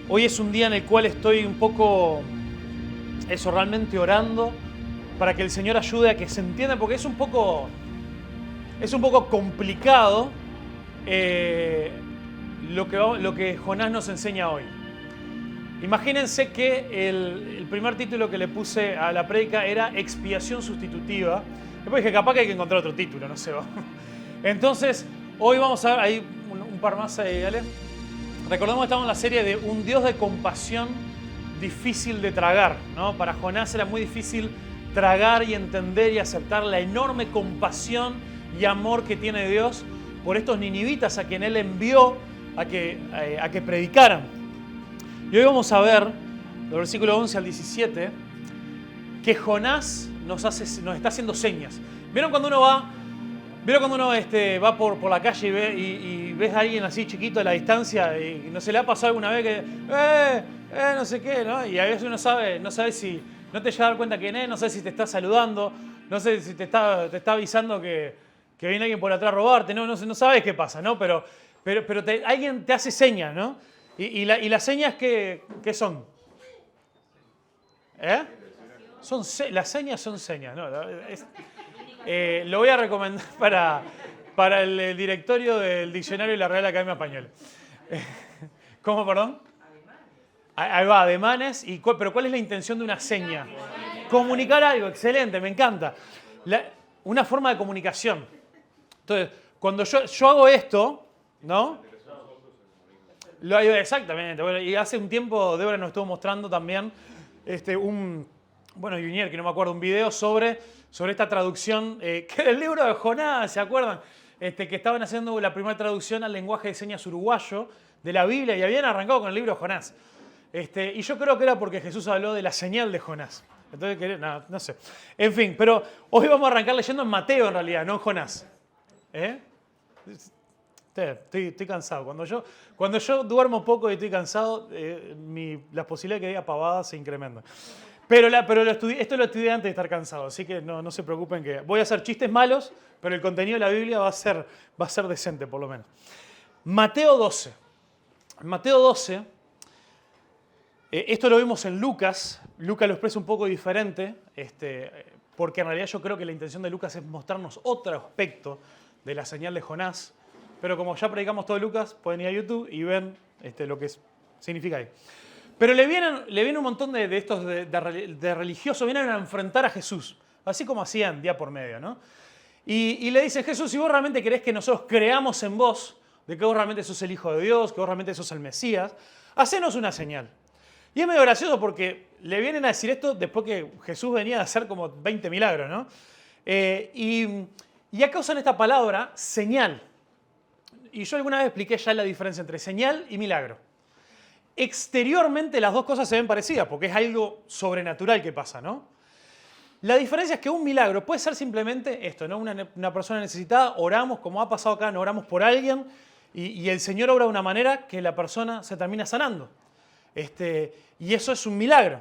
Hoy es un día en el cual estoy un poco, realmente orando para que el Señor ayude a que se entienda, porque es un poco complicado lo que Jonás nos enseña hoy. Imagínense que el primer título que le puse a la prédica era expiación sustitutiva. Después dije, capaz que hay que encontrar otro título, no sé. Entonces, hoy vamos a ver, hay un par más ahí, ¿vale? Recordemos que estamos en la serie de un Dios de compasión difícil de tragar, ¿no? Para Jonás era muy difícil tragar y entender y aceptar la enorme compasión y amor que tiene Dios por estos ninivitas a quien Él envió a que predicaran. Y hoy vamos a ver, del versículo 11 al 17, que Jonás nos está haciendo señas. ¿Vieron cuando uno va por la calle y ves a alguien así chiquito a la distancia y no se le ha pasado alguna vez que no sé qué, ¿no? Y a veces uno no sabe si no te llega a dar cuenta quién es, no sé si te está saludando, no sé si te está avisando que viene alguien por atrás a robarte, no sabes qué pasa, ¿no? Pero alguien te hace señas, ¿no? Y las señas ¿qué son? ¿Eh? Las señas son señas, ¿no? Lo voy a recomendar para el directorio del diccionario de la Real Academia Española. ¿Cómo, perdón? Ahí va, ademanes. ¿Pero cuál es la intención de una seña? Comunicar algo, excelente, me encanta. Una forma de comunicación. Entonces, cuando yo hago esto, ¿no? Exactamente. Bueno, y hace un tiempo Débora nos estuvo mostrando también Junier, que no me acuerdo, un video sobre esta traducción, que era el libro de Jonás, ¿se acuerdan? Que estaban haciendo la primera traducción al lenguaje de señas uruguayo de la Biblia y habían arrancado con el libro de Jonás. Y yo creo que era porque Jesús habló de la señal de Jonás. Entonces, no sé. En fin, pero hoy vamos a arrancar leyendo en Mateo en realidad, no en Jonás. Estoy cansado. Cuando yo duermo poco y estoy cansado, las posibilidades de que diga pavadas se incrementan. Pero esto lo estudié antes de estar cansado, así que no se preocupen que voy a hacer chistes malos, pero el contenido de la Biblia va a ser decente por lo menos. Mateo 12. En Mateo 12, esto lo vimos en Lucas. Lucas lo expresa un poco diferente, porque en realidad yo creo que la intención de Lucas es mostrarnos otro aspecto de la señal de Jonás. Pero como ya predicamos todo Lucas, pueden ir a YouTube y ven lo que significa ahí. Pero le vienen un montón de estos de religiosos, vienen a enfrentar a Jesús, así como hacían día por medio, ¿no? Y le dicen, Jesús, si vos realmente querés que nosotros creamos en vos, de que vos realmente sos el Hijo de Dios, que vos realmente sos el Mesías, hacenos una señal. Y es medio gracioso porque le vienen a decir esto después que Jesús venía a hacer como 20 milagros, ¿no? Y acá usan esta palabra, señal. Y yo alguna vez expliqué ya la diferencia entre señal y milagro. Exteriormente las dos cosas se ven parecidas porque es algo sobrenatural que pasa, ¿no? La diferencia es que un milagro puede ser simplemente esto, ¿no? Una persona necesitada, oramos, como ha pasado acá, no oramos por alguien y el Señor obra de una manera que la persona se termina sanando. Y eso es un milagro.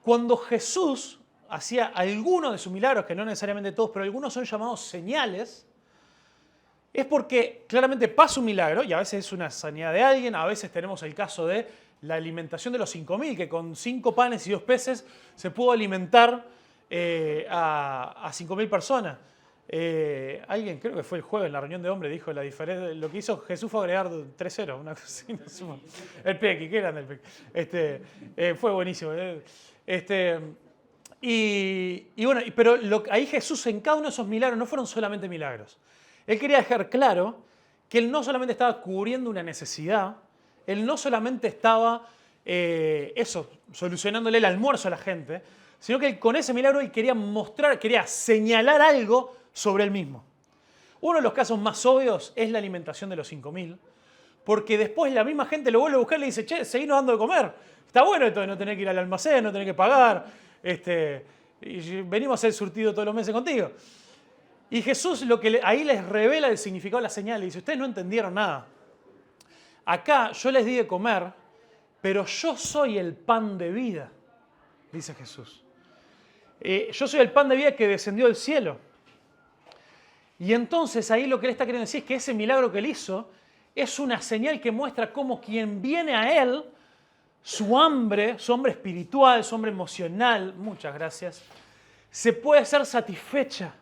Cuando Jesús hacía algunos de sus milagros, que no necesariamente todos, pero algunos son llamados señales, es porque claramente pasa un milagro, y a veces es una sanidad de alguien, a veces tenemos el caso de la alimentación de los 5.000, que con 5 panes y 2 peces se pudo alimentar a 5.000 personas. Alguien, creo que fue el jueves en la reunión de hombres, dijo la diferencia. Lo que hizo Jesús fue agregar 3 ceros, una cosa así. No, el Pequi, qué grande el Pequi. Fue buenísimo. Pero ahí Jesús en cada uno de esos milagros no fueron solamente milagros. Él quería dejar claro que él no solamente estaba cubriendo una necesidad, él no solamente estaba solucionándole el almuerzo a la gente, sino que él, con ese milagro él quería señalar algo sobre él mismo. Uno de los casos más obvios es la alimentación de los 5.000, porque después la misma gente lo vuelve a buscar y le dice, che, seguinos dando de comer. Está bueno esto de no tener que ir al almacén, no tener que pagar, y venimos a hacer surtido todos los meses contigo. Y Jesús ahí les revela el significado de la señal. Le dice, ustedes no entendieron nada. Acá yo les di de comer, pero yo soy el pan de vida, dice Jesús. Yo soy el pan de vida que descendió del cielo. Y entonces ahí lo que él está queriendo decir es que ese milagro que él hizo es una señal que muestra cómo quien viene a él su hambre espiritual, su hambre emocional, muchas gracias, se puede ser satisfecha.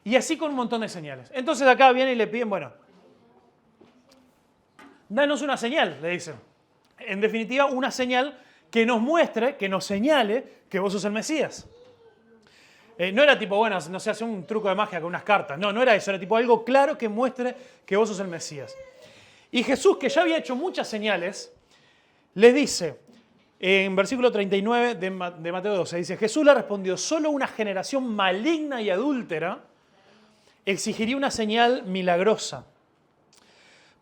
Y así con un montón de señales. Entonces acá vienen y le piden, bueno, danos una señal, le dicen. En definitiva, una señal que nos muestre, que nos señale que vos sos el Mesías. No era tipo, bueno, no sé, hace un truco de magia con unas cartas. No, no era eso. Era tipo algo claro que muestre que vos sos el Mesías. Y Jesús, que ya había hecho muchas señales, les dice, en versículo 39 de Mateo 12, dice, Jesús le respondió, solo una generación maligna y adúltera exigiría una señal milagrosa.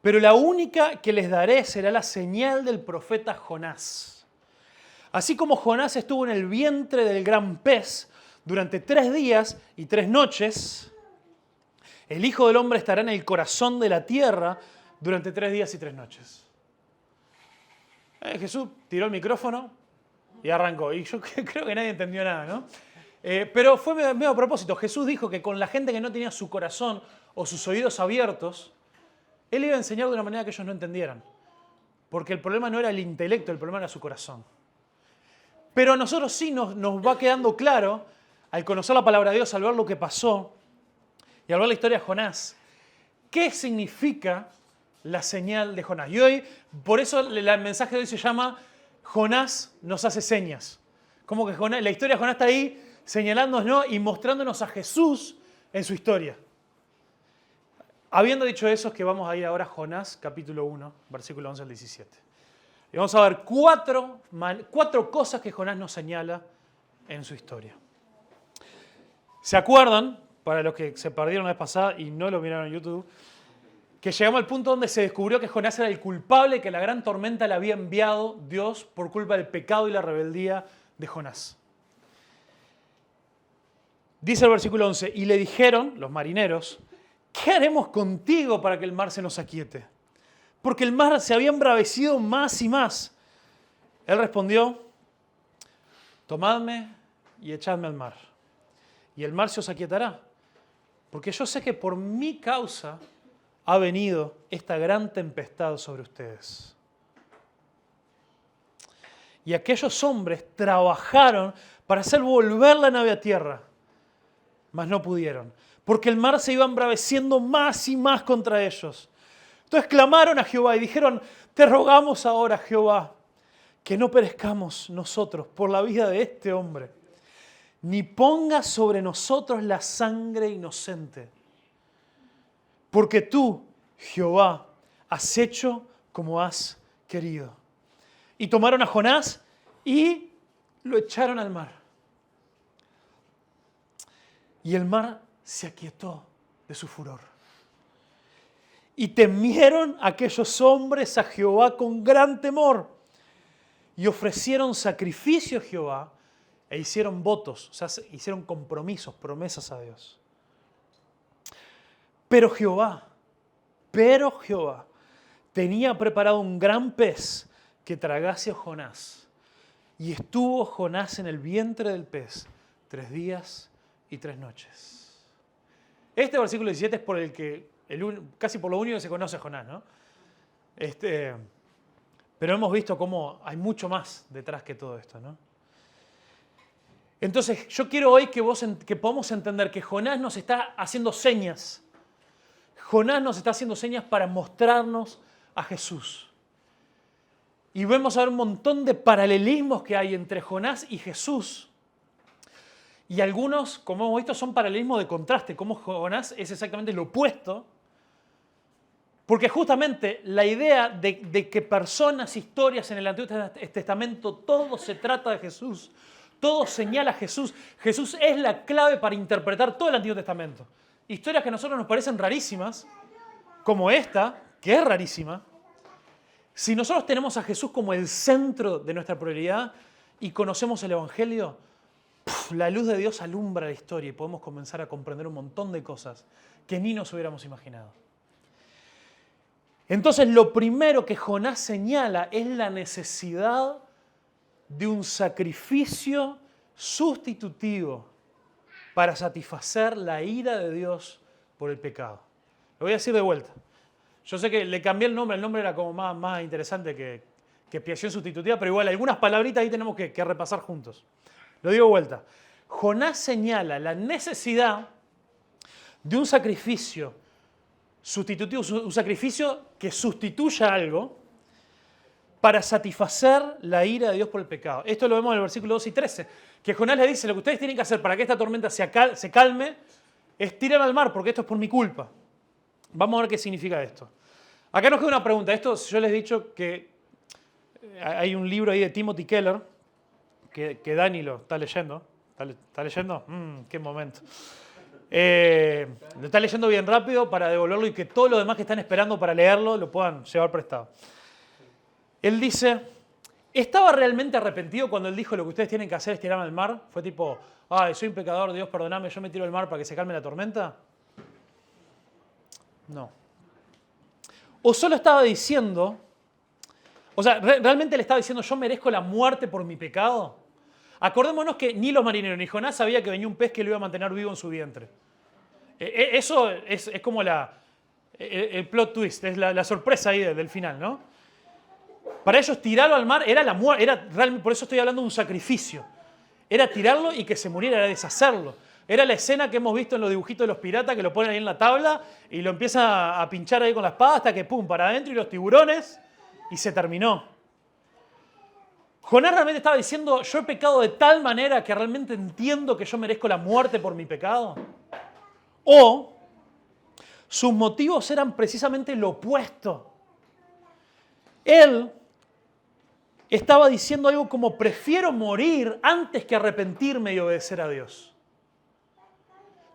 Pero la única que les daré será la señal del profeta Jonás. Así como Jonás estuvo en el vientre del gran pez durante 3 días y 3 noches, el Hijo del Hombre estará en el corazón de la tierra durante 3 días y 3 noches. Jesús tiró el micrófono y arrancó. Y yo creo que nadie entendió nada, ¿no? Pero fue medio a propósito. Jesús dijo que con la gente que no tenía su corazón o sus oídos abiertos, Él iba a enseñar de una manera que ellos no entendieran. Porque el problema no era el intelecto, el problema era su corazón. Pero a nosotros sí nos va quedando claro, al conocer la palabra de Dios, al ver lo que pasó y al ver la historia de Jonás, qué significa la señal de Jonás. Y hoy, por eso el mensaje de hoy se llama Jonás nos hace señas. Como que la historia de Jonás está ahí señalándonos, ¿no? Y mostrándonos a Jesús en su historia. Habiendo dicho eso, es que vamos a ir ahora a Jonás, capítulo 1, versículo 11 al 17. Y vamos a ver 4 cosas que Jonás nos señala en su historia. ¿Se acuerdan, para los que se perdieron la vez pasada y no lo miraron en YouTube, que llegamos al punto donde se descubrió que Jonás era el culpable, que la gran tormenta le había enviado Dios por culpa del pecado y la rebeldía de Jonás? Dice el versículo 11, y le dijeron los marineros, ¿qué haremos contigo para que el mar se nos aquiete? Porque el mar se había embravecido más y más. Él respondió, tomadme y echadme al mar, y el mar se os aquietará, porque yo sé que por mi causa ha venido esta gran tempestad sobre ustedes. Y aquellos hombres trabajaron para hacer volver la nave a tierra, mas no pudieron, porque el mar se iba embraveciendo más y más contra ellos. Entonces clamaron a Jehová y dijeron, te rogamos ahora, Jehová, que no perezcamos nosotros por la vida de este hombre, ni pongas sobre nosotros la sangre inocente. Porque tú, Jehová, has hecho como has querido. Y tomaron a Jonás y lo echaron al mar. Y el mar se aquietó de su furor. Y temieron aquellos hombres a Jehová con gran temor. Y ofrecieron sacrificio a Jehová e hicieron votos, o sea, hicieron compromisos, promesas a Dios. Pero Jehová tenía preparado un gran pez que tragase a Jonás. Y estuvo Jonás en el vientre del pez 3 días y 3 noches. Este versículo 17 es por el que casi por lo único que se conoce a Jonás, ¿no? Pero hemos visto cómo hay mucho más detrás que todo esto, ¿no? Entonces, yo quiero hoy que podamos entender que Jonás nos está haciendo señas. Jonás nos está haciendo señas para mostrarnos a Jesús. Y vamos a ver un montón de paralelismos que hay entre Jonás y Jesús. Y algunos, como hemos visto, son paralelismos de contraste, como Jonás es exactamente lo opuesto. Porque justamente la idea de que personas, historias en el Antiguo Testamento, todo se trata de Jesús, todo señala a Jesús. Jesús es la clave para interpretar todo el Antiguo Testamento. Historias que a nosotros nos parecen rarísimas, como esta, que es rarísima. Si nosotros tenemos a Jesús como el centro de nuestra prioridad y conocemos el Evangelio, la luz de Dios alumbra la historia y podemos comenzar a comprender un montón de cosas que ni nos hubiéramos imaginado. Entonces, lo primero que Jonás señala es la necesidad de un sacrificio sustitutivo para satisfacer la ira de Dios por el pecado. Lo voy a decir de vuelta. Yo sé que le cambié el nombre era como más interesante que expiación sustitutiva, pero igual algunas palabritas ahí tenemos que repasar juntos. Lo digo de vuelta. Jonás señala la necesidad de un sacrificio sustitutivo, un sacrificio que sustituya algo para satisfacer la ira de Dios por el pecado. Esto lo vemos en el versículo 2 y 13, que Jonás le dice, lo que ustedes tienen que hacer para que esta tormenta se calme es tirar al mar, porque esto es por mi culpa. Vamos a ver qué significa esto. Acá nos queda una pregunta. Esto, yo les he dicho que hay un libro ahí de Timothy Keller, que Dani lo está leyendo. ¿Está leyendo? ¡Qué momento! Lo está leyendo bien rápido para devolverlo y que todos los demás que están esperando para leerlo lo puedan llevar prestado. Él dice, ¿estaba realmente arrepentido cuando él dijo lo que ustedes tienen que hacer es tirarme al mar? Fue tipo, ay, soy un pecador, Dios perdóname, yo me tiro al mar para que se calme la tormenta. No. O solo estaba diciendo, o sea, realmente le estaba diciendo, yo merezco la muerte por mi pecado. Acordémonos que ni los marineros ni Jonás sabía que venía un pez que lo iba a mantener vivo en su vientre. Eso es como el plot twist, es la sorpresa ahí del final, ¿no? Para ellos tirarlo al mar era la muerte, por eso estoy hablando de un sacrificio. Era tirarlo y que se muriera, era deshacerlo. Era la escena que hemos visto en los dibujitos de los piratas que lo ponen ahí en la tabla y lo empiezan a pinchar ahí con la espada hasta que pum, para adentro y los tiburones y se terminó. Jonás realmente estaba diciendo, yo he pecado de tal manera que realmente entiendo que yo merezco la muerte por mi pecado. O sus motivos eran precisamente lo opuesto. Él estaba diciendo algo como, prefiero morir antes que arrepentirme y obedecer a Dios.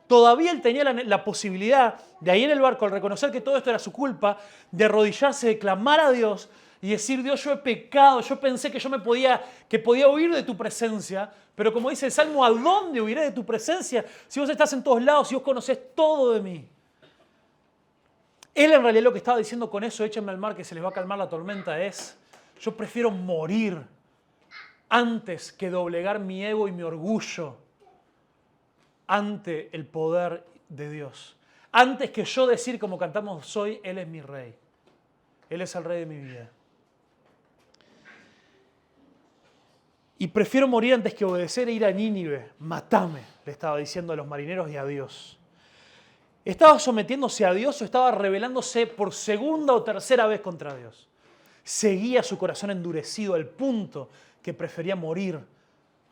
Todavía él tenía la posibilidad de ahí en el barco, al reconocer que todo esto era su culpa, de arrodillarse, de clamar a Dios y decir, Dios, yo he pecado, yo pensé que podía huir de tu presencia, pero como dice el Salmo, ¿a dónde huiré de tu presencia? Si vos estás en todos lados, si vos conocés todo de mí. Él en realidad lo que estaba diciendo con eso, échenme al mar que se les va a calmar la tormenta, es, yo prefiero morir antes que doblegar mi ego y mi orgullo ante el poder de Dios. Antes que yo decir como cantamos hoy, Él es mi rey. Él es el rey de mi vida. Y prefiero morir antes que obedecer e ir a Nínive. Matame, le estaba diciendo a los marineros y a Dios. ¿Estaba sometiéndose a Dios o estaba rebelándose por segunda o tercera vez contra Dios? Seguía su corazón endurecido al punto que prefería morir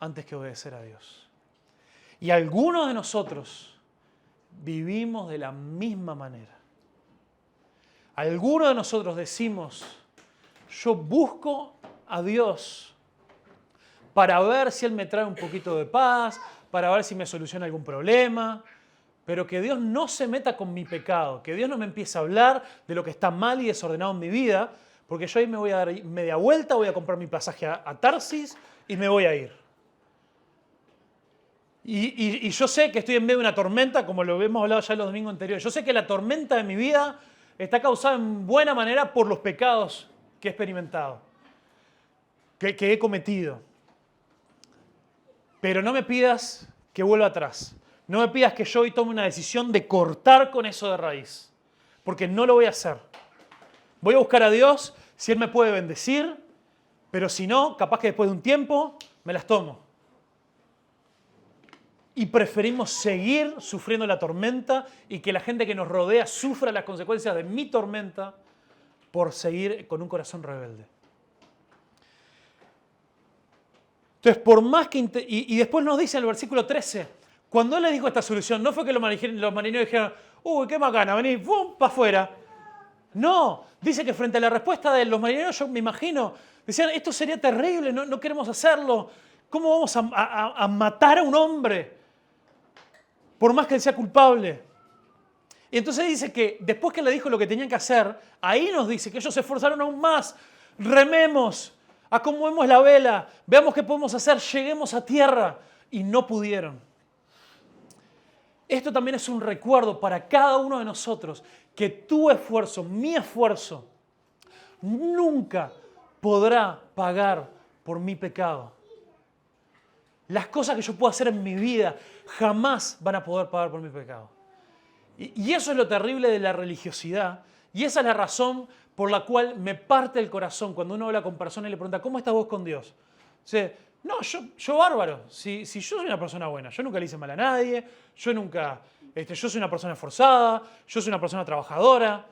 antes que obedecer a Dios. Y algunos de nosotros vivimos de la misma manera. Algunos de nosotros decimos, yo busco a Dios para ver si Él me trae un poquito de paz, para ver si me soluciona algún problema, pero que Dios no se meta con mi pecado, que Dios no me empiece a hablar de lo que está mal y desordenado en mi vida, porque yo ahí me voy a dar media vuelta, voy a comprar mi pasaje a Tarsis y me voy a ir. Y yo sé que estoy en medio de una tormenta, como lo hemos hablado ya los domingos anteriores. Yo sé que la tormenta de mi vida está causada en buena manera por los pecados que he experimentado, que he cometido. Pero no me pidas que vuelva atrás. No me pidas que yo hoy tome una decisión de cortar con eso de raíz, porque no lo voy a hacer. Voy a buscar a Dios si Él me puede bendecir, pero si no, capaz que después de un tiempo me las tomo. Y preferimos seguir sufriendo la tormenta y que la gente que nos rodea sufra las consecuencias de mi tormenta por seguir con un corazón rebelde. Entonces, por más que... Y después nos dice en el versículo 13, cuando Él les dijo esta solución, no fue que los marineros dijeron, uy, qué macana, vení, ¡pum!, para afuera. No, dice que frente a la respuesta de los marineros, yo me imagino, decían, esto sería terrible, no queremos hacerlo. ¿Cómo vamos a matar a un hombre? Por más que él sea culpable. Y entonces dice que después que le dijo lo que tenían que hacer, ahí nos dice que ellos se esforzaron aún más. Rememos, acomodemos la vela, veamos qué podemos hacer, lleguemos a tierra. Y no pudieron. Esto también es un recuerdo para cada uno de nosotros, que tu esfuerzo, mi esfuerzo, nunca podrá pagar por mi pecado. Las cosas que yo puedo hacer en mi vida jamás van a poder pagar por mi pecado. Y eso es lo terrible de la religiosidad. Y esa es la razón por la cual me parte el corazón cuando uno habla con personas y le pregunta, ¿cómo estás vos con Dios? Dice, no, yo bárbaro. Si yo soy una persona buena, yo nunca le hice mal a nadie, yo soy una persona esforzada, yo soy una persona trabajadora.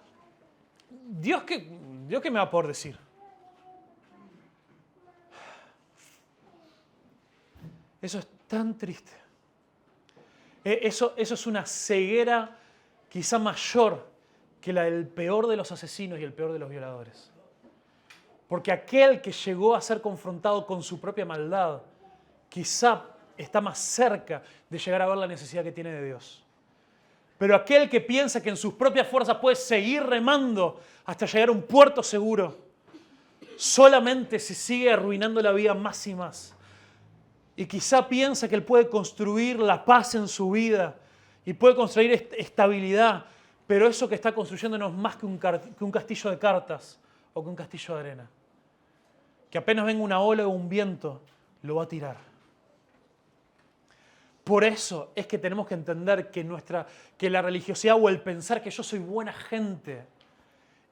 Dios qué me va a poder decir. Eso es tan triste. Eso es una ceguera quizá mayor que la del peor de los asesinos y el peor de los violadores. Porque aquel que llegó a ser confrontado con su propia maldad, quizá está más cerca de llegar a ver la necesidad que tiene de Dios. Pero aquel que piensa que en sus propias fuerzas puede seguir remando hasta llegar a un puerto seguro, solamente se sigue arruinando la vida más y más. Y quizá piensa que él puede construir la paz en su vida y puede construir estabilidad, pero eso que está construyendo no es más que un castillo de cartas o que un castillo de arena. Que apenas venga una ola o un viento, lo va a tirar. Por eso es que tenemos que entender que la religiosidad o el pensar que yo soy buena gente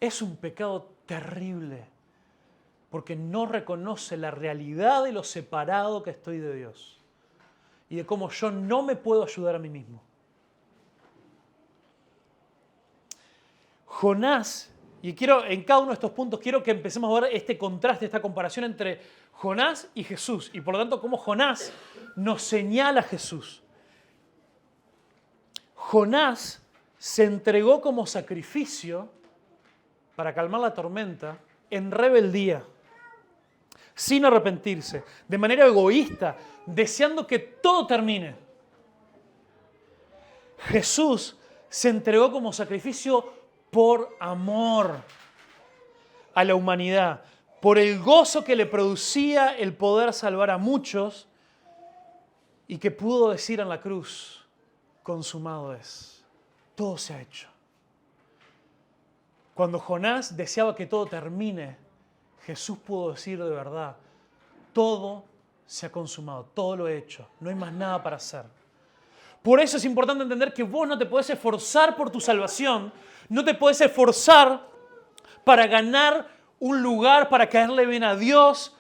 es un pecado terrible, porque no reconoce la realidad de lo separado que estoy de Dios y de cómo yo no me puedo ayudar a mí mismo. Jonás, y en cada uno de estos puntos quiero que empecemos a ver este contraste, esta comparación entre Jonás y Jesús, y por lo tanto cómo Jonás nos señala a Jesús. Jonás se entregó como sacrificio para calmar la tormenta en rebeldía, sin arrepentirse, de manera egoísta, deseando que todo termine. Jesús se entregó como sacrificio por amor a la humanidad, por el gozo que le producía el poder salvar a muchos y que pudo decir en la cruz, consumado es, todo se ha hecho. Cuando Jonás deseaba que todo termine, Jesús pudo decir de verdad, todo se ha consumado, todo lo he hecho, no hay más nada para hacer. Por eso es importante entender que vos no te podés esforzar por tu salvación, no te podés esforzar para ganar un lugar, para caerle bien a Dios,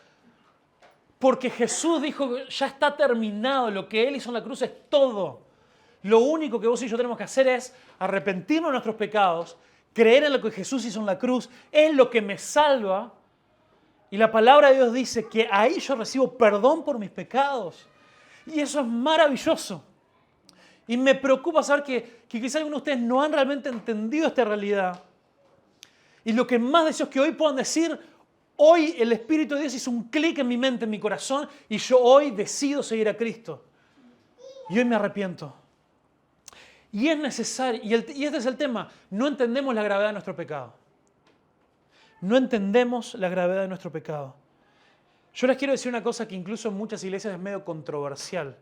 porque Jesús dijo que ya está terminado, lo que Él hizo en la cruz es todo. Lo único que vos y yo tenemos que hacer es arrepentirnos de nuestros pecados, creer en lo que Jesús hizo en la cruz, es lo que me salva. Y la palabra de Dios dice que ahí yo recibo perdón por mis pecados. Y eso es maravilloso. Y me preocupa saber que quizás algunos de ustedes no han realmente entendido esta realidad. Y lo que más deseo es que hoy puedan decir, hoy el Espíritu de Dios hizo un clic en mi mente, en mi corazón, y yo hoy decido seguir a Cristo. Y hoy me arrepiento. Y es necesario, y este es el tema, no entendemos la gravedad de nuestro pecado. No entendemos la gravedad de nuestro pecado. Yo les quiero decir una cosa que incluso en muchas iglesias es medio controversial.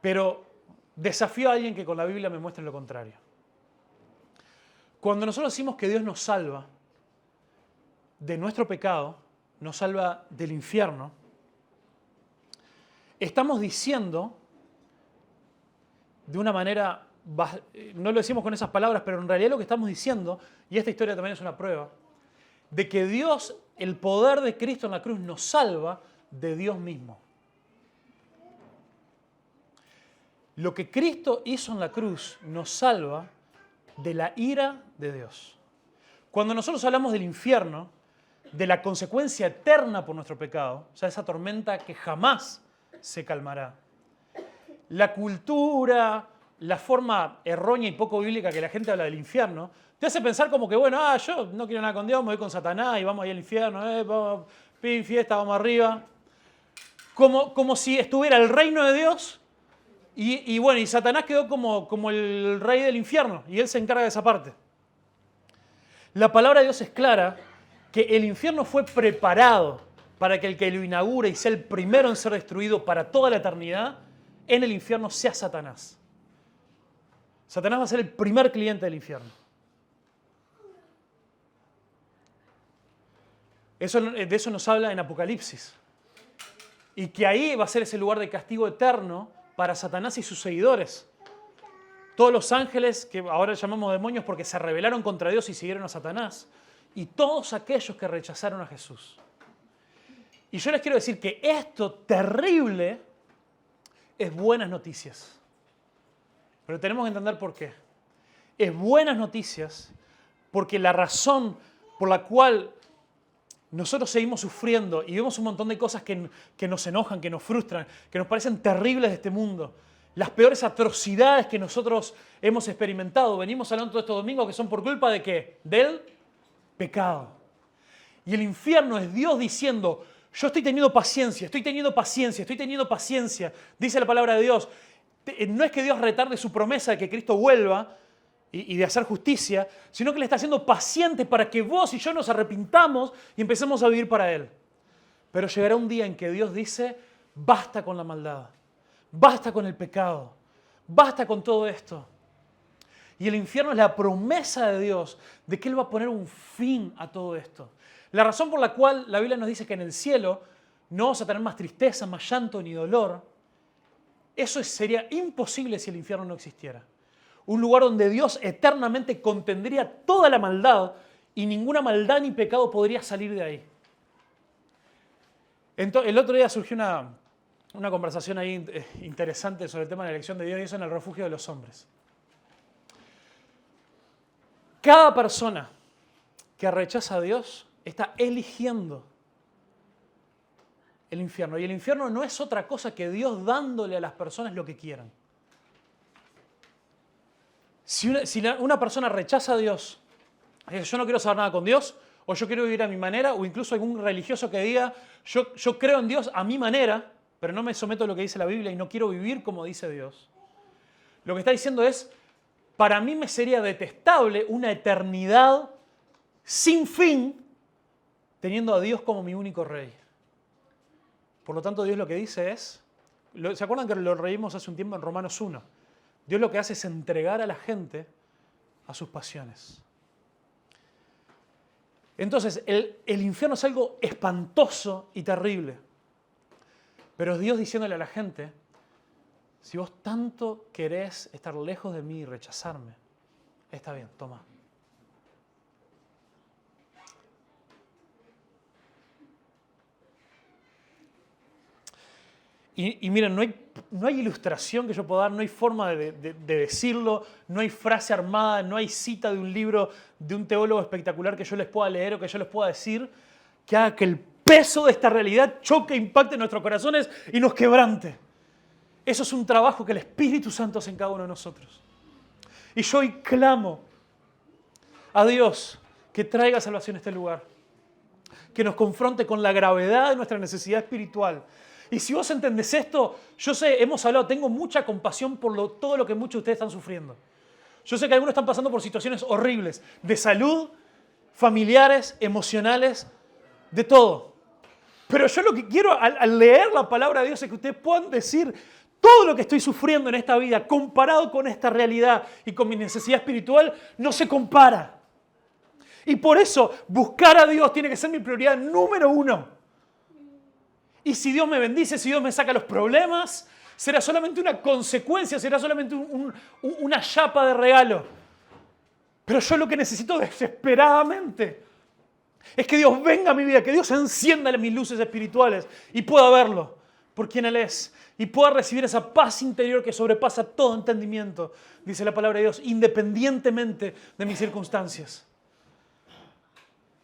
Pero desafío a alguien que con la Biblia me muestre lo contrario. Cuando nosotros decimos que Dios nos salva de nuestro pecado, nos salva del infierno, estamos diciendo de una manera, no lo decimos con esas palabras, pero en realidad lo que estamos diciendo, y esta historia también es una prueba, de que Dios, el poder de Cristo en la cruz, nos salva de Dios mismo. Lo que Cristo hizo en la cruz nos salva de la ira de Dios. Cuando nosotros hablamos del infierno, de la consecuencia eterna por nuestro pecado, o sea, esa tormenta que jamás se calmará, la cultura, la forma errónea y poco bíblica que la gente habla del infierno, te hace pensar como que, bueno, yo no quiero nada con Dios, me voy con Satanás y vamos ahí al infierno, vamos, pin, fiesta, vamos arriba. Como si estuviera el reino de Dios y bueno, y Satanás quedó como el rey del infierno y él se encarga de esa parte. La palabra de Dios es clara que el infierno fue preparado para que el que lo inaugure y sea el primero en ser destruido para toda la eternidad, en el infierno sea Satanás. Satanás va a ser el primer cliente del infierno. De eso nos habla en Apocalipsis. Y que ahí va a ser ese lugar de castigo eterno para Satanás y sus seguidores. todos los ángeles, que ahora llamamos demonios porque se rebelaron contra Dios y siguieron a Satanás, y todos aquellos que rechazaron a Jesús. Y yo les quiero decir que esto terrible es buenas noticias. Pero tenemos que entender por qué. Es buenas noticias porque la razón por la cual nosotros seguimos sufriendo y vemos un montón de cosas que nos enojan, que nos frustran, que nos parecen terribles de este mundo, las peores atrocidades que nosotros hemos experimentado, venimos hablando todos estos domingos, que son por culpa de ¿qué? Del pecado. Y el infierno es Dios diciendo, yo estoy teniendo paciencia, estoy teniendo paciencia, estoy teniendo paciencia. Dice la palabra de Dios. No es que Dios retarde su promesa de que Cristo vuelva y de hacer justicia, sino que le está haciendo paciente para que vos y yo nos arrepintamos y empecemos a vivir para Él. Pero llegará un día en que Dios dice, basta con la maldad, basta con el pecado, basta con todo esto. Y el infierno es la promesa de Dios de que Él va a poner un fin a todo esto. La razón por la cual la Biblia nos dice que en el cielo no vamos a tener más tristeza, más llanto ni dolor, eso sería imposible si el infierno no existiera. Un lugar donde Dios eternamente contendría toda la maldad y ninguna maldad ni pecado podría salir de ahí. Entonces, el otro día surgió una conversación ahí interesante sobre el tema de la elección de Dios y eso en el refugio de los hombres. Cada persona que rechaza a Dios está eligiendo el infierno. Y el infierno no es otra cosa que Dios dándole a las personas lo que quieran. Si una persona rechaza a Dios, yo no quiero saber nada con Dios, o yo quiero vivir a mi manera, o incluso algún religioso que diga, yo creo en Dios a mi manera, pero no me someto a lo que dice la Biblia y no quiero vivir como dice Dios. Lo que está diciendo es, para mí me sería detestable una eternidad sin fin teniendo a Dios como mi único rey. Por lo tanto, Dios lo que dice es, ¿se acuerdan que lo leímos hace un tiempo en Romanos 1? Dios lo que hace es entregar a la gente a sus pasiones. Entonces, el infierno es algo espantoso y terrible. Pero es Dios diciéndole a la gente, si vos tanto querés estar lejos de mí y rechazarme, está bien, toma. Y miren, no hay ilustración que yo pueda dar, no hay forma de decirlo, no hay frase armada, no hay cita de un libro de un teólogo espectacular que yo les pueda leer o que yo les pueda decir que haga que el peso de esta realidad choque, impacte en nuestros corazones y nos quebrante. Eso es un trabajo que el Espíritu Santo hace en cada uno de nosotros. Y yo hoy clamo a Dios que traiga salvación a este lugar, que nos confronte con la gravedad de nuestra necesidad espiritual. Y si vos entendés esto, yo sé, hemos hablado, tengo mucha compasión por todo lo que muchos de ustedes están sufriendo. Yo sé que algunos están pasando por situaciones horribles, de salud, familiares, emocionales, de todo. Pero yo lo que quiero al leer la palabra de Dios es que ustedes puedan decir todo lo que estoy sufriendo en esta vida, comparado con esta realidad y con mi necesidad espiritual, no se compara. Y por eso, buscar a Dios tiene que ser mi prioridad número uno. Y si Dios me bendice, si Dios me saca los problemas, será solamente una consecuencia, será solamente una chapa de regalo. Pero yo lo que necesito desesperadamente es que Dios venga a mi vida, que Dios encienda mis luces espirituales y pueda verlo por quien Él es y pueda recibir esa paz interior que sobrepasa todo entendimiento, dice la palabra de Dios, independientemente de mis circunstancias.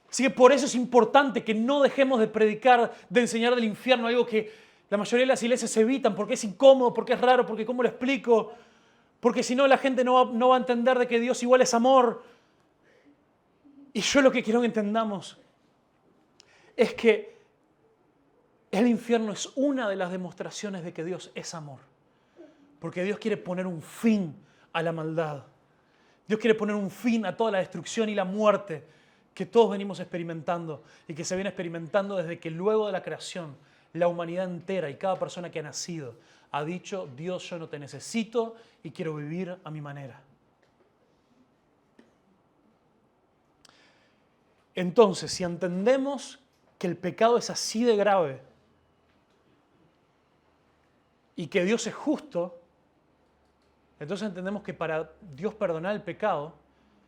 Así que por eso es importante que no dejemos de predicar, de enseñar del infierno, algo que la mayoría de las iglesias evitan porque es incómodo, porque es raro, porque ¿cómo lo explico? Porque si no la gente no va a entender de que Dios igual es amor. Y yo lo que quiero que entendamos es que el infierno es una de las demostraciones de que Dios es amor. Porque Dios quiere poner un fin a la maldad. Dios quiere poner un fin a toda la destrucción y la muerte que todos venimos experimentando y que se viene experimentando desde que luego de la creación, la humanidad entera y cada persona que ha nacido ha dicho, Dios, yo no te necesito y quiero vivir a mi manera. Entonces, si entendemos que el pecado es así de grave y que Dios es justo, entonces entendemos que para Dios perdonar el pecado,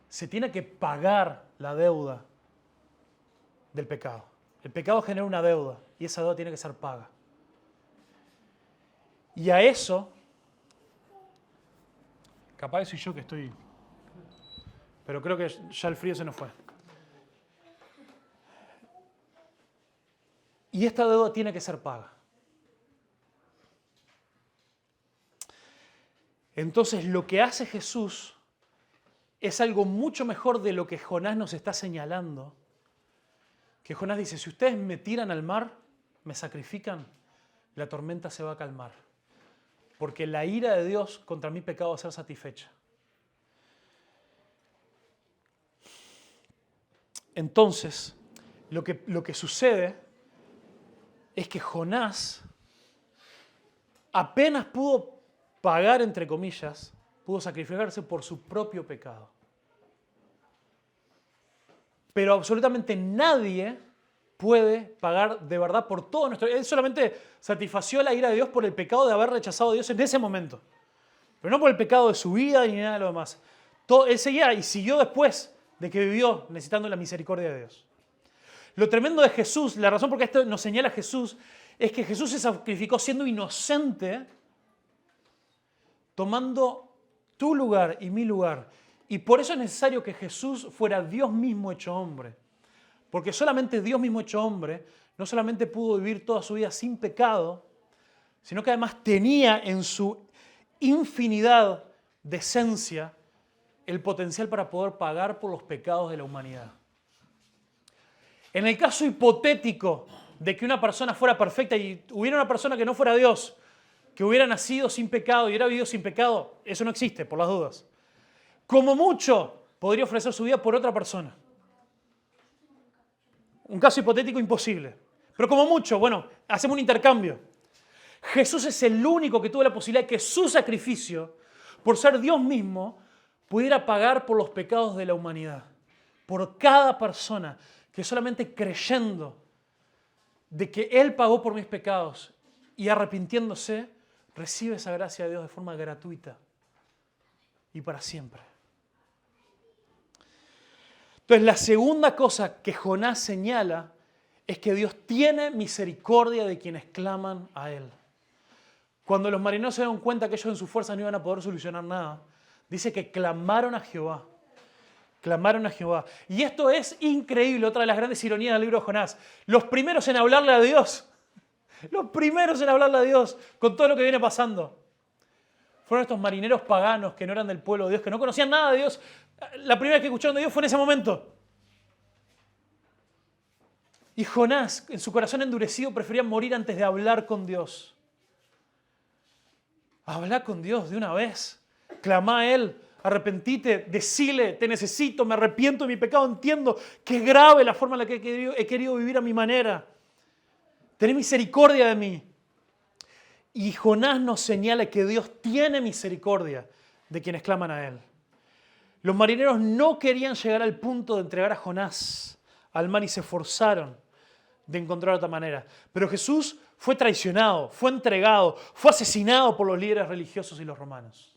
se tiene que pagar la deuda del pecado. El pecado genera una deuda y esa deuda tiene que ser paga. Y a eso, capaz soy yo que estoy, pero creo que ya el frío se nos fue. Y esta deuda tiene que ser paga. Entonces lo que hace Jesús es algo mucho mejor de lo que Jonás nos está señalando. Que Jonás dice, si ustedes me tiran al mar, me sacrifican, la tormenta se va a calmar. Porque la ira de Dios contra mi pecado va a ser satisfecha. Entonces, lo que sucede es que Jonás apenas pudo pagar, entre comillas, pudo sacrificarse por su propio pecado. Pero absolutamente nadie puede pagar de verdad por todo nuestro... Él solamente satisfació la ira de Dios por el pecado de haber rechazado a Dios en ese momento. Pero no por el pecado de su vida ni nada de lo demás. Él seguía y siguió después de que vivió necesitando la misericordia de Dios. Lo tremendo de Jesús, la razón por la que esto nos señala Jesús, es que Jesús se sacrificó siendo inocente, tomando tu lugar y mi lugar. Y por eso es necesario que Jesús fuera Dios mismo hecho hombre. Porque solamente Dios mismo hecho hombre no solamente pudo vivir toda su vida sin pecado, sino que además tenía en su infinidad de esencia el potencial para poder pagar por los pecados de la humanidad. En el caso hipotético de que una persona fuera perfecta y hubiera una persona que no fuera Dios, que hubiera nacido sin pecado y hubiera vivido sin pecado, eso no existe, por las dudas. Como mucho, podría ofrecer su vida por otra persona. Un caso hipotético imposible. Pero como mucho, bueno, hacemos un intercambio. Jesús es el único que tuvo la posibilidad de que su sacrificio, por ser Dios mismo, pudiera pagar por los pecados de la humanidad. Por cada persona que solamente creyendo de que Él pagó por mis pecados y arrepintiéndose, recibe esa gracia de Dios de forma gratuita y para siempre. Entonces, la segunda cosa que Jonás señala es que Dios tiene misericordia de quienes claman a Él. Cuando los marineros se dieron cuenta que ellos en su fuerza no iban a poder solucionar nada, dice que clamaron a Jehová. Clamaron a Jehová. Y esto es increíble, otra de las grandes ironías del libro de Jonás. Los primeros en hablarle a Dios, los primeros en hablarle a Dios con todo lo que viene pasando, fueron estos marineros paganos que no eran del pueblo de Dios, que no conocían nada de Dios. La primera vez que escucharon de Dios fue en ese momento. Y Jonás, en su corazón endurecido, prefería morir antes de hablar con Dios. Habla con Dios de una vez. Clama a Él. Arrepentite, decile, te necesito, me arrepiento de mi pecado, entiendo que es grave la forma en la que he querido vivir a mi manera. Ten misericordia de mí. Y Jonás nos señala que Dios tiene misericordia de quienes claman a Él. Los marineros no querían llegar al punto de entregar a Jonás al mar y se esforzaron de encontrar otra manera. Pero Jesús fue traicionado, fue entregado, fue asesinado por los líderes religiosos y los romanos.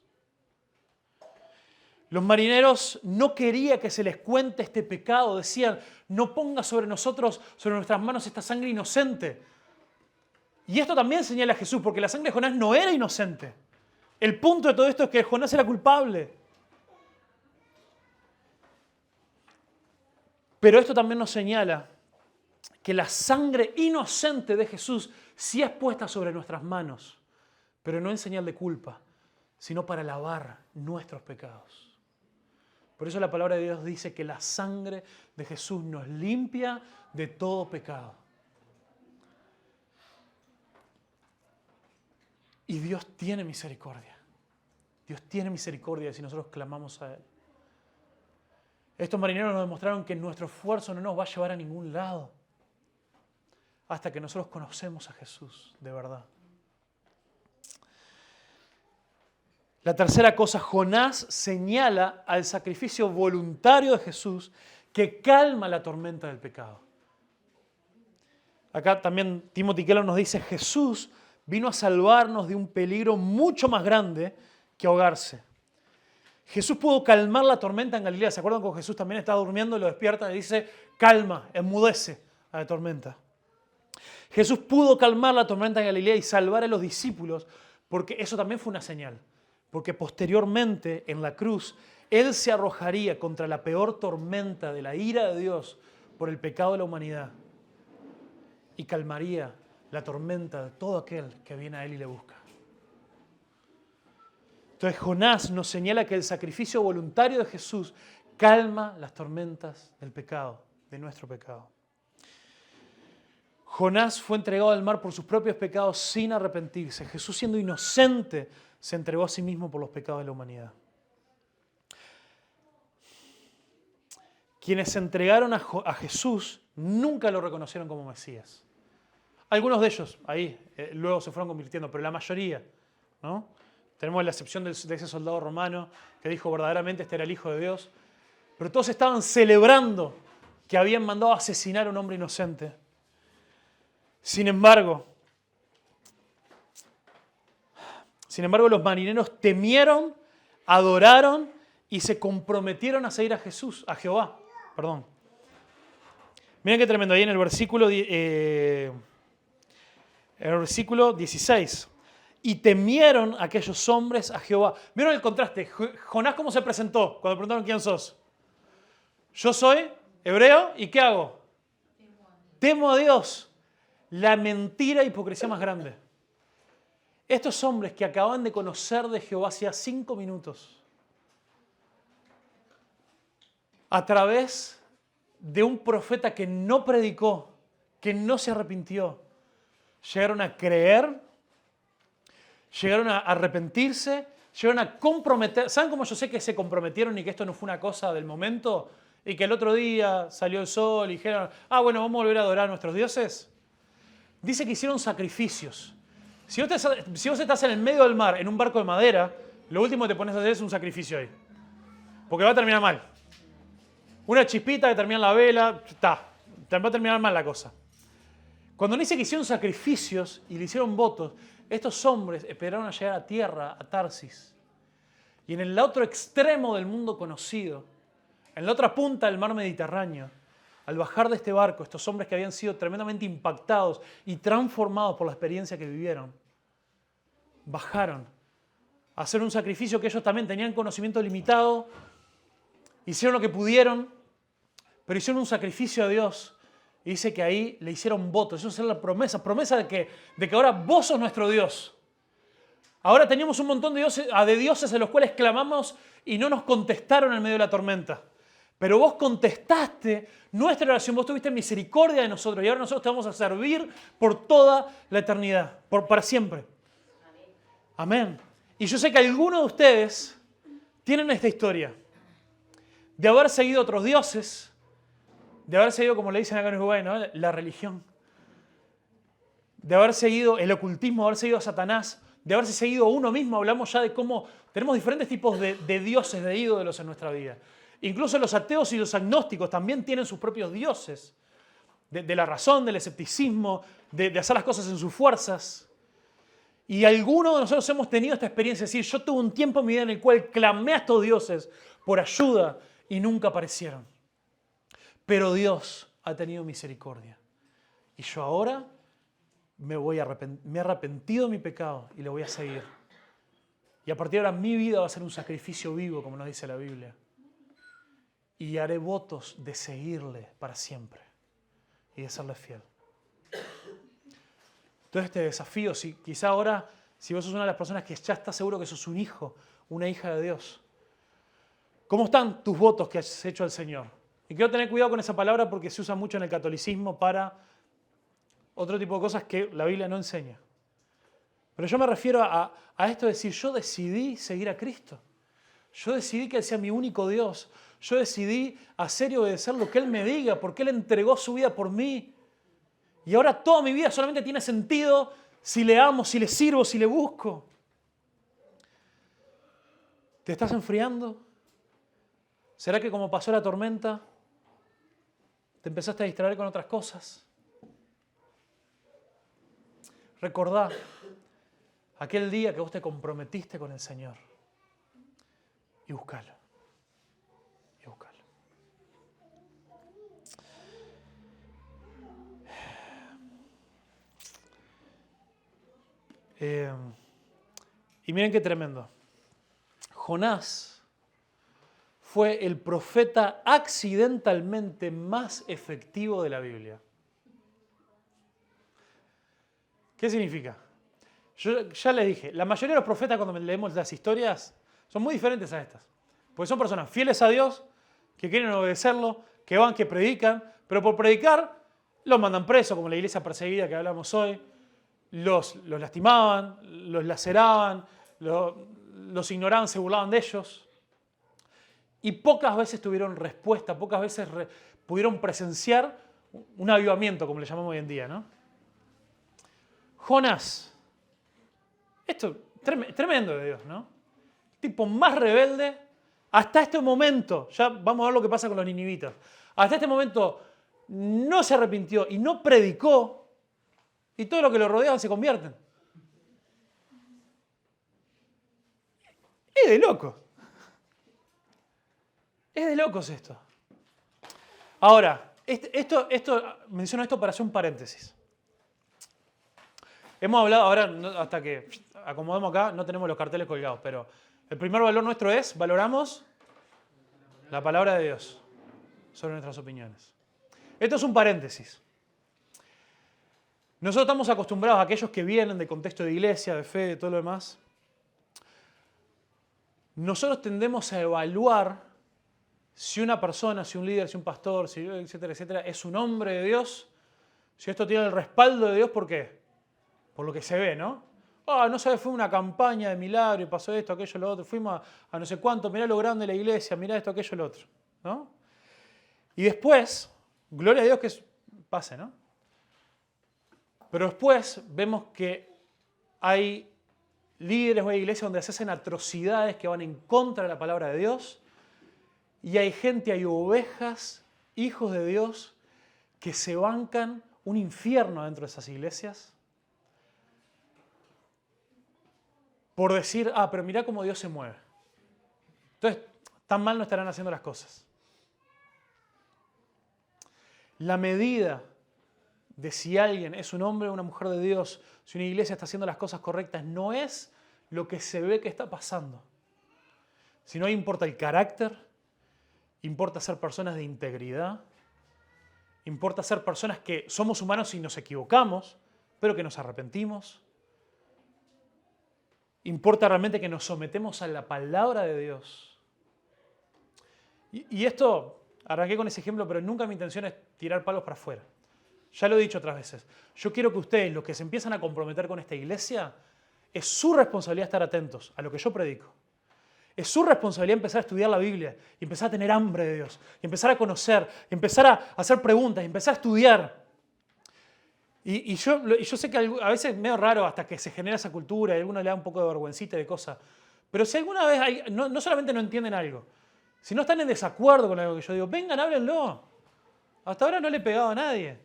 Los marineros no querían que se les cuente este pecado. Decían, no ponga sobre nosotros, sobre nuestras manos esta sangre inocente. Y esto también señala a Jesús, porque la sangre de Jonás no era inocente. El punto de todo esto es que Jonás era culpable. Pero esto también nos señala que la sangre inocente de Jesús sí es puesta sobre nuestras manos, pero no en señal de culpa, sino para lavar nuestros pecados. Por eso la palabra de Dios dice que la sangre de Jesús nos limpia de todo pecado. Y Dios tiene misericordia. Dios tiene misericordia si nosotros clamamos a Él. Estos marineros nos demostraron que nuestro esfuerzo no nos va a llevar a ningún lado hasta que nosotros conocemos a Jesús de verdad. La tercera cosa, Jonás señala al sacrificio voluntario de Jesús que calma la tormenta del pecado. Acá también Timothy Keller nos dice, Jesús vino a salvarnos de un peligro mucho más grande que ahogarse. Jesús pudo calmar la tormenta en Galilea. ¿Se acuerdan cuando Jesús también estaba durmiendo y lo despierta y dice, calma, enmudece a la tormenta? Jesús pudo calmar la tormenta en Galilea y salvar a los discípulos, porque eso también fue una señal. Porque posteriormente, en la cruz, Él se arrojaría contra la peor tormenta de la ira de Dios por el pecado de la humanidad y calmaría la tormenta de todo aquel que viene a Él y le busca. Entonces Jonás nos señala que el sacrificio voluntario de Jesús calma las tormentas del pecado, de nuestro pecado. Jonás fue entregado al mar por sus propios pecados sin arrepentirse. Jesús, siendo inocente, se entregó a sí mismo por los pecados de la humanidad. Quienes se entregaron a Jesús nunca lo reconocieron como Mesías. Algunos de ellos ahí luego se fueron convirtiendo, pero la mayoría, ¿no? Tenemos la excepción de ese soldado romano que dijo verdaderamente este era el Hijo de Dios. Pero todos estaban celebrando que habían mandado a asesinar a un hombre inocente. Sin embargo, los marineros temieron, adoraron y se comprometieron a seguir a Jesús, a Jehová. Perdón. Miren qué tremendo ahí en el versículo 16. Y temieron aquellos hombres a Jehová. ¿Vieron el contraste? Jonás, ¿cómo se presentó cuando preguntaron quién sos? Yo soy hebreo y ¿qué hago? Temo a Dios. La mentira e hipocresía más grande. Estos hombres que acaban de conocer de Jehová hacía 5 minutos, a través de un profeta que no predicó, que no se arrepintió, llegaron a creer, llegaron a arrepentirse, llegaron a comprometer. ¿Saben cómo yo sé que se comprometieron y que esto no fue una cosa del momento? Y que el otro día salió el sol y dijeron, bueno, vamos a volver a adorar a nuestros dioses. Dice que hicieron sacrificios. Si vos estás en el medio del mar, en un barco de madera, lo último que te pones a hacer es un sacrificio ahí. Porque va a terminar mal. Una chispita que termina en la vela, va a terminar mal la cosa. Cuando dice que hicieron sacrificios y le hicieron votos, estos hombres esperaron a llegar a tierra, a Tarsis. Y en el otro extremo del mundo conocido, en la otra punta del mar Mediterráneo, al bajar de este barco, estos hombres que habían sido tremendamente impactados y transformados por la experiencia que vivieron, bajaron a hacer un sacrificio que ellos también tenían conocimiento limitado, hicieron lo que pudieron, pero hicieron un sacrificio a Dios. Y dice que ahí le hicieron votos. Eso es la promesa de que ahora vos sos nuestro Dios. Ahora teníamos un montón de dioses en los cuales clamamos y no nos contestaron en medio de la tormenta. Pero vos contestaste nuestra oración, vos tuviste misericordia de nosotros y ahora nosotros te vamos a servir por toda la eternidad, para siempre. Amén. Y yo sé que algunos de ustedes tienen esta historia de haber seguido otros dioses, de haber seguido, como le dicen acá en Uruguay, ¿no? La religión, de haber seguido el ocultismo, de haber seguido a Satanás, de haberse seguido a uno mismo. Hablamos ya de cómo tenemos diferentes tipos de dioses, de ídolos en nuestra vida. Incluso los ateos y los agnósticos también tienen sus propios dioses, de la razón, del escepticismo, de hacer las cosas en sus fuerzas. Y algunos de nosotros hemos tenido esta experiencia, es decir, yo tuve un tiempo en mi vida en el cual clamé a estos dioses por ayuda y nunca aparecieron. Pero Dios ha tenido misericordia. Y yo ahora me he arrepentido de mi pecado y le voy a seguir. Y a partir de ahora mi vida va a ser un sacrificio vivo, como nos dice la Biblia. Y haré votos de seguirle para siempre y de serle fiel. Entonces este desafío, quizá ahora, si vos sos una de las personas que ya está seguro que sos un hijo, una hija de Dios, ¿cómo están tus votos que has hecho al Señor? Y quiero tener cuidado con esa palabra porque se usa mucho en el catolicismo para otro tipo de cosas que la Biblia no enseña. Pero yo me refiero a esto de decir, yo decidí seguir a Cristo. Yo decidí que Él sea mi único Dios. Yo decidí hacer y obedecer lo que Él me diga, porque Él entregó su vida por mí. Y ahora toda mi vida solamente tiene sentido si le amo, si le sirvo, si le busco. ¿Te estás enfriando? ¿Será que como pasó la tormenta, te empezaste a distraer con otras cosas? Recordá aquel día que vos te comprometiste con el Señor. y buscalo. Y buscalo. Y miren qué tremendo. Jonás fue el profeta accidentalmente más efectivo de la Biblia. ¿Qué significa? Yo ya les dije, la mayoría de los profetas cuando leemos las historias son muy diferentes a estas. Porque son personas fieles a Dios, que quieren obedecerlo, que van, que predican, pero por predicar los mandan presos, como la iglesia perseguida que hablamos hoy, los lastimaban, los laceraban, los ignoraban, se burlaban de ellos. Y pocas veces tuvieron respuesta, pocas veces pudieron presenciar un avivamiento, como le llamamos hoy en día, ¿no? Jonás, esto tremendo de Dios, ¿no? Tipo más rebelde, hasta este momento, ya vamos a ver lo que pasa con los ninivitas, hasta este momento no se arrepintió y no predicó, y todo lo que lo rodeaban se convierten. Es de locos. Es de locos esto. Ahora, menciono esto para hacer un paréntesis. Hemos hablado ahora, hasta que acomodamos acá, no tenemos los carteles colgados, pero el primer valor nuestro es, valoramos la palabra de Dios sobre nuestras opiniones. Esto es un paréntesis. Nosotros estamos acostumbrados a aquellos que vienen de contexto de iglesia, de fe, de todo lo demás. Nosotros tendemos a evaluar si una persona, si un líder, si un pastor, si, etcétera, etcétera, es un hombre de Dios, si esto tiene el respaldo de Dios, ¿por qué? Por lo que se ve, ¿no? No sabes, fue una campaña de milagro y pasó esto, aquello, lo otro. Fuimos a no sé cuánto, mirá lo grande de la iglesia, mirá esto, aquello, lo otro, ¿no? Y después, gloria a Dios que pase, ¿no? Pero después vemos que hay líderes o hay iglesias donde se hacen atrocidades que van en contra de la palabra de Dios. Y hay gente, hay ovejas, hijos de Dios, que se bancan un infierno dentro de esas iglesias por decir, pero mirá cómo Dios se mueve. Entonces, tan mal no estarán haciendo las cosas. La medida de si alguien es un hombre o una mujer de Dios, si una iglesia está haciendo las cosas correctas, no es lo que se ve que está pasando, sino importa el carácter, importa ser personas de integridad, importa ser personas que somos humanos y nos equivocamos, pero que nos arrepentimos. Importa realmente que nos sometemos a la palabra de Dios. Y esto, arranqué con ese ejemplo, pero nunca mi intención es tirar palos para afuera. Ya lo he dicho otras veces. Yo quiero que ustedes, los que se empiezan a comprometer con esta iglesia, es su responsabilidad estar atentos a lo que yo predico. Es su responsabilidad empezar a estudiar la Biblia y empezar a tener hambre de Dios, y empezar a conocer, y empezar a hacer preguntas, y empezar a estudiar. Y yo sé que a veces es medio raro hasta que se genera esa cultura y a alguno le da un poco de vergüencita de cosas. Pero si alguna vez no solamente no entienden algo, si no están en desacuerdo con algo que yo digo, vengan, háblenlo. Hasta ahora no le he pegado a nadie.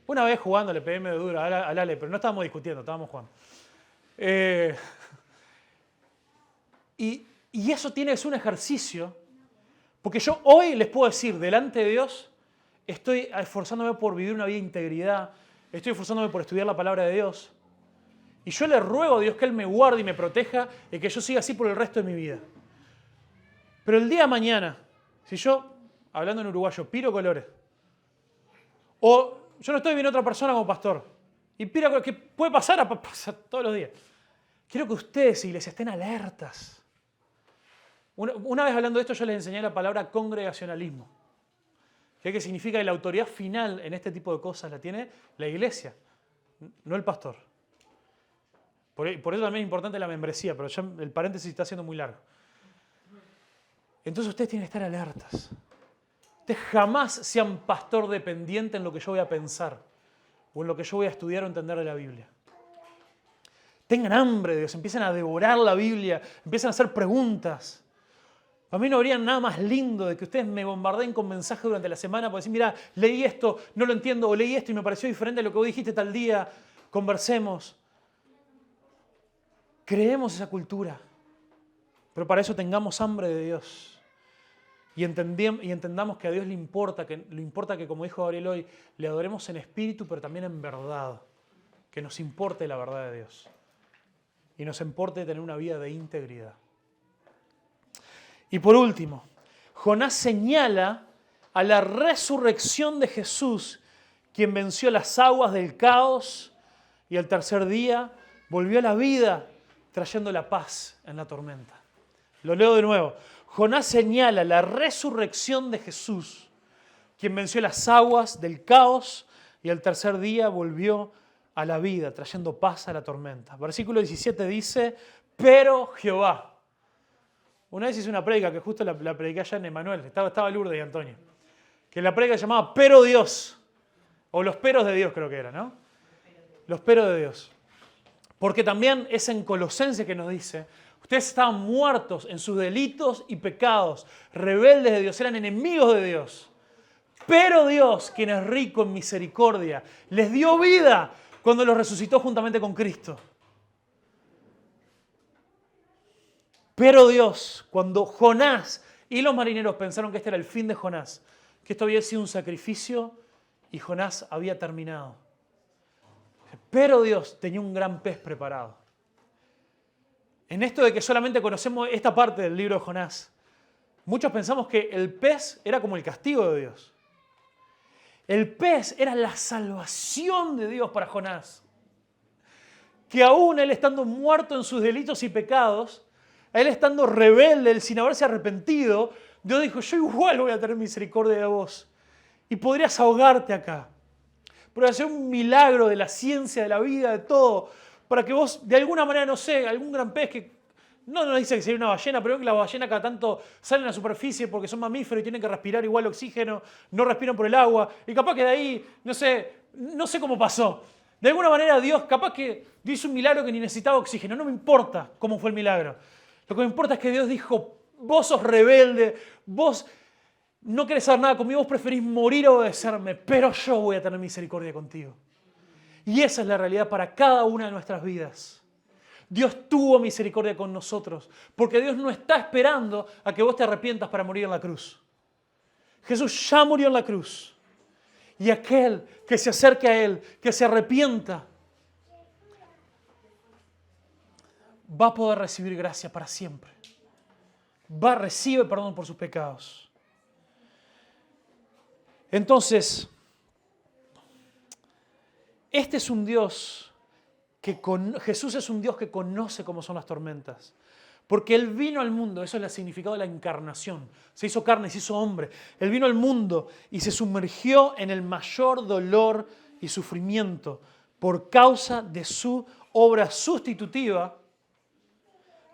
Una vez jugando le pegué medio duro al Ale, pero no estábamos discutiendo, estábamos jugando. Y eso es un ejercicio, porque yo hoy les puedo decir, delante de Dios, estoy esforzándome por vivir una vida de integridad, estoy esforzándome por estudiar la palabra de Dios. Y yo le ruego a Dios que Él me guarde y me proteja y que yo siga así por el resto de mi vida. Pero el día de mañana, si yo, hablando en uruguayo, piro colores, o yo no estoy viendo a otra persona como pastor, y piro colores, que puede pasar todos los días. Quiero que ustedes, iglesia, estén alertas. Una vez hablando de esto, yo les enseñé la palabra congregacionalismo, que significa que la autoridad final en este tipo de cosas la tiene la iglesia, no el pastor. Por eso también es importante la membresía, pero ya el paréntesis está siendo muy largo. Entonces ustedes tienen que estar alertas. Ustedes jamás sean pastor dependiente en lo que yo voy a pensar o en lo que yo voy a estudiar o entender de la Biblia. Tengan hambre de Dios, empiecen a devorar la Biblia, empiecen a hacer preguntas. Para mí no habría nada más lindo de que ustedes me bombardeen con mensajes durante la semana para decir, mira, leí esto, no lo entiendo, o leí esto y me pareció diferente a lo que vos dijiste tal día, conversemos. creemos esa cultura, pero para eso tengamos hambre de Dios y entendamos que a Dios le importa que, como dijo Gabriel hoy, le adoremos en espíritu, pero también en verdad, que nos importe la verdad de Dios y nos importe tener una vida de integridad. Y por último, Jonás señala a la resurrección de Jesús, quien venció las aguas del caos y al tercer día volvió a la vida, trayendo la paz en la tormenta. Lo leo de nuevo. Jonás señala la resurrección de Jesús, quien venció las aguas del caos y al tercer día volvió a la vida, trayendo paz a la tormenta. Versículo 17 dice, pero Jehová. Una vez hice una prédica que justo la prediqué allá en Emanuel, estaba Lourdes y Antonio, que la prédica se llamaba Pero Dios, o los peros de Dios creo que era, ¿no? Los peros de Dios. Porque también es en Colosenses que nos dice, ustedes estaban muertos en sus delitos y pecados, rebeldes de Dios, eran enemigos de Dios. Pero Dios, quien es rico en misericordia, les dio vida cuando los resucitó juntamente con Cristo. Pero Dios, cuando Jonás y los marineros pensaron que este era el fin de Jonás, que esto había sido un sacrificio y Jonás había terminado. Pero Dios tenía un gran pez preparado. En esto de que solamente conocemos esta parte del libro de Jonás, muchos pensamos que el pez era como el castigo de Dios. El pez era la salvación de Dios para Jonás. Que aún él estando muerto en sus delitos y pecados, él estando rebelde, él sin haberse arrepentido, Dios dijo, yo igual voy a tener misericordia de vos. Y podrías ahogarte acá. Pero hacer un milagro de la ciencia, de la vida, de todo, para que vos, de alguna manera, no sé, algún gran pez que, no nos dice que sería una ballena, pero que las ballenas cada tanto salen a la superficie porque son mamíferos y tienen que respirar igual oxígeno, no respiran por el agua, y capaz que de ahí, no sé cómo pasó. De alguna manera Dios, capaz que hizo un milagro que ni necesitaba oxígeno, no me importa cómo fue el milagro. Lo que me importa es que Dios dijo, vos sos rebelde, vos no querés saber nada conmigo, vos preferís morir o obedecerme, pero yo voy a tener misericordia contigo. Y esa es la realidad para cada una de nuestras vidas. Dios tuvo misericordia con nosotros, porque Dios no está esperando a que vos te arrepientas para morir en la cruz. Jesús ya murió en la cruz. Y aquel que se acerque a Él, que se arrepienta, va a poder recibir gracia para siempre. Recibe perdón por sus pecados. Entonces, este es un Dios Jesús es un Dios que conoce cómo son las tormentas. Porque Él vino al mundo, eso es el significado de la encarnación. Se hizo carne, se hizo hombre. Él vino al mundo y se sumergió en el mayor dolor y sufrimiento por causa de su obra sustitutiva.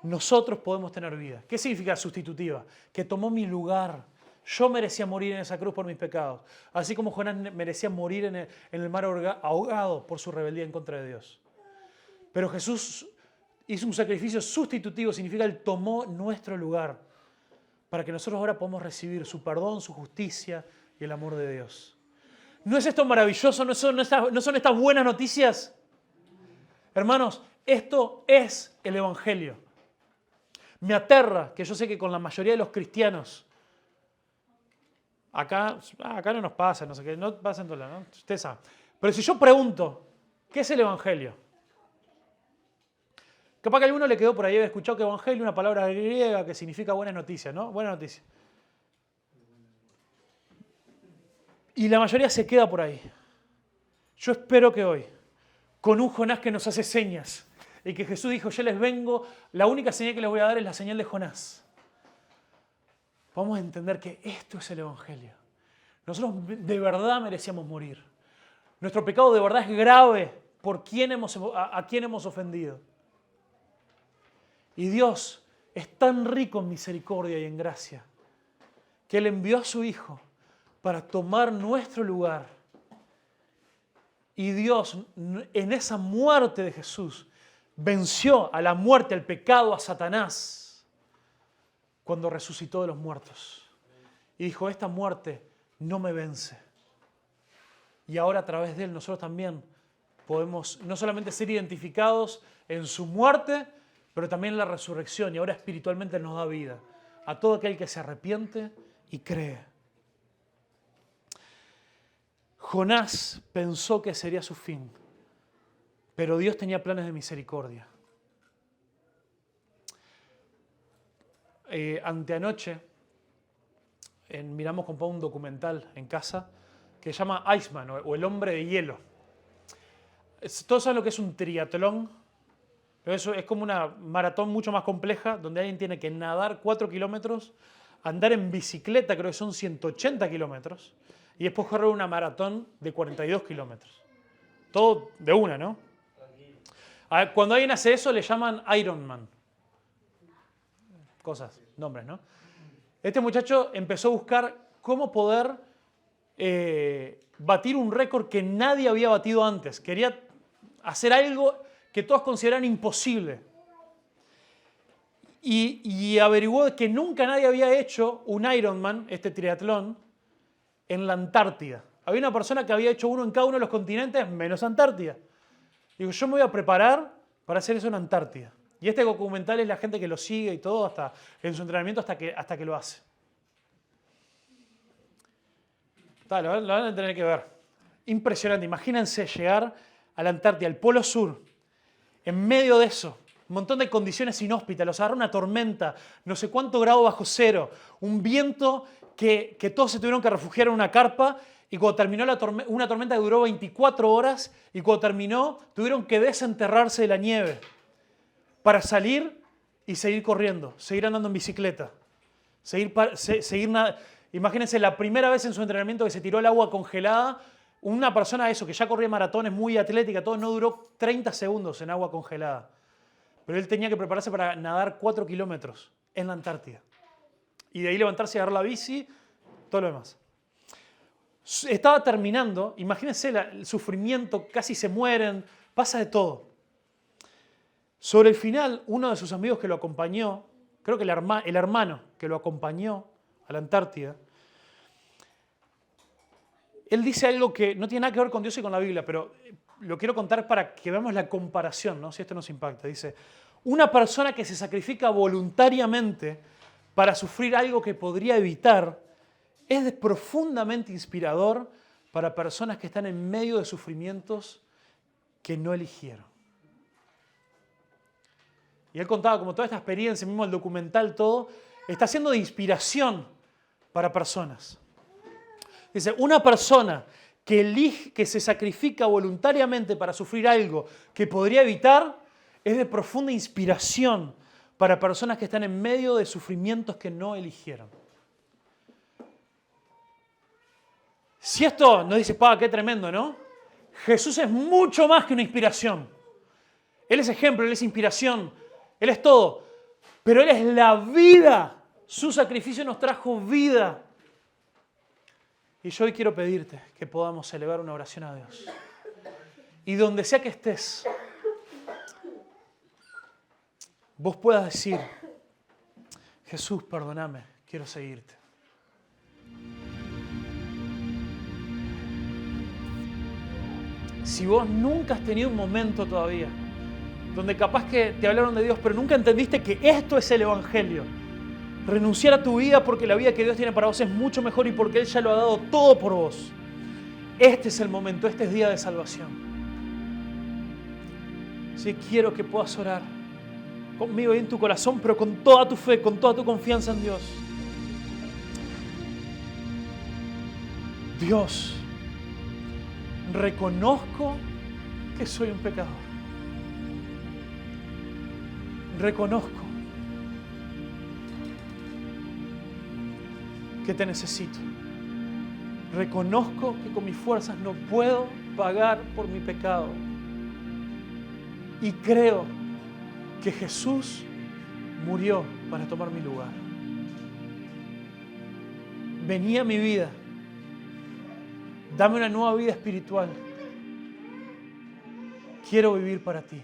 Nosotros podemos tener vida. ¿Qué significa sustitutiva? Que tomó mi lugar. Yo merecía morir en esa cruz por mis pecados. Así como Jonás merecía morir en el mar ahogado por su rebeldía en contra de Dios. Pero Jesús hizo un sacrificio sustitutivo, significa Él tomó nuestro lugar para que nosotros ahora podamos recibir su perdón, su justicia y el amor de Dios. ¿No es esto maravilloso? ¿No son estas buenas noticias? Hermanos, esto es el Evangelio. Me aterra que yo sé que con la mayoría de los cristianos, acá no nos pasa, no sé qué, no pasa en todo lado, ¿no? Usted sabe. Pero si yo pregunto, ¿qué es el Evangelio? Capaz que a alguno le quedó por ahí, haber escuchado que Evangelio es una palabra griega que significa buena noticia, ¿no? Buena noticia. Y la mayoría se queda por ahí. Yo espero que hoy, con un Jonás que nos hace señas, y que Jesús dijo, yo les vengo, la única señal que les voy a dar es la señal de Jonás. Vamos a entender que esto es el Evangelio. Nosotros de verdad merecíamos morir. Nuestro pecado de verdad es grave por a quien hemos ofendido. Y Dios es tan rico en misericordia y en gracia que Él envió a su Hijo para tomar nuestro lugar. Y Dios, en esa muerte de Jesús, venció a la muerte, al pecado, a Satanás, cuando resucitó de los muertos. Y dijo, esta muerte no me vence. Y ahora a través de Él nosotros también podemos no solamente ser identificados en su muerte, pero también la resurrección, y ahora espiritualmente nos da vida a todo aquel que se arrepiente y cree. Jonás pensó que sería su fin, pero Dios tenía planes de misericordia. Anteanoche miramos con Pau un documental en casa que se llama Iceman o El hombre de hielo. Todos saben lo que es un triatlón, pero eso es como una maratón mucho más compleja donde alguien tiene que nadar 4 kilómetros, andar en bicicleta, creo que son 180 kilómetros, y después correr una maratón de 42 kilómetros. Todo de una, ¿no? Cuando alguien hace eso le llaman Ironman. Cosas, nombres, ¿no? Este muchacho empezó a buscar cómo poder batir un récord que nadie había batido antes. Quería hacer algo que todos consideraban imposible. Y averiguó que nunca nadie había hecho un Ironman, este triatlón, en la Antártida. Había una persona que había hecho uno en cada uno de los continentes, menos Antártida. Digo, yo me voy a preparar para hacer eso en Antártida. Y este documental es la gente que lo sigue y todo, hasta en su entrenamiento, hasta que lo hace. Lo van a tener que ver. Impresionante. Imagínense llegar a la Antártida, al Polo Sur, en medio de eso, un montón de condiciones inhóspitas, los agarró una tormenta, no sé cuánto grado bajo cero, un viento que todos se tuvieron que refugiar en una carpa, y cuando terminó una tormenta que duró 24 horas, y cuando terminó tuvieron que desenterrarse de la nieve para salir y seguir corriendo, seguir andando en bicicleta, seguir imagínense la primera vez en su entrenamiento que se tiró al agua congelada. Una persona que ya corría maratones, muy atlética, todo, no duró 30 segundos en agua congelada. Pero él tenía que prepararse para nadar 4 kilómetros en la Antártida. Y de ahí levantarse y agarrar la bici, todo lo demás. Estaba terminando, imagínense el sufrimiento, casi se mueren, pasa de todo. Sobre el final, uno de sus amigos que lo acompañó, creo que el hermano que lo acompañó a la Antártida, él dice algo que no tiene nada que ver con Dios y con la Biblia, pero lo quiero contar para que veamos la comparación, ¿no? Si esto nos impacta. Dice, una persona que se sacrifica voluntariamente para sufrir algo que podría evitar es profundamente inspirador para personas que están en medio de sufrimientos que no eligieron. Y él contaba como toda esta experiencia, mismo el documental, todo, está siendo de inspiración para personas. Dice, una persona que se sacrifica voluntariamente para sufrir algo que podría evitar es de profunda inspiración para personas que están en medio de sufrimientos que no eligieron. Si esto nos dice, qué tremendo, ¿no? Jesús es mucho más que una inspiración. Él es ejemplo, Él es inspiración, Él es todo. Pero Él es la vida. Su sacrificio nos trajo vida. Y yo hoy quiero pedirte que podamos elevar una oración a Dios. Y donde sea que estés, vos puedas decir, Jesús, perdóname, quiero seguirte. Si vos nunca has tenido un momento todavía donde capaz que te hablaron de Dios, pero nunca entendiste que esto es el Evangelio, renunciar a tu vida porque la vida que Dios tiene para vos es mucho mejor y porque Él ya lo ha dado todo por vos. Este es el momento, este es día de salvación. Sí, quiero que puedas orar conmigo y en tu corazón, pero con toda tu fe, con toda tu confianza en Dios. Dios, reconozco que soy un pecador. Reconozco que te necesito. Reconozco que con mis fuerzas no puedo pagar por mi pecado. Y creo que Jesús murió para tomar mi lugar. Vení a mi vida. Dame una nueva vida espiritual. Quiero vivir para ti.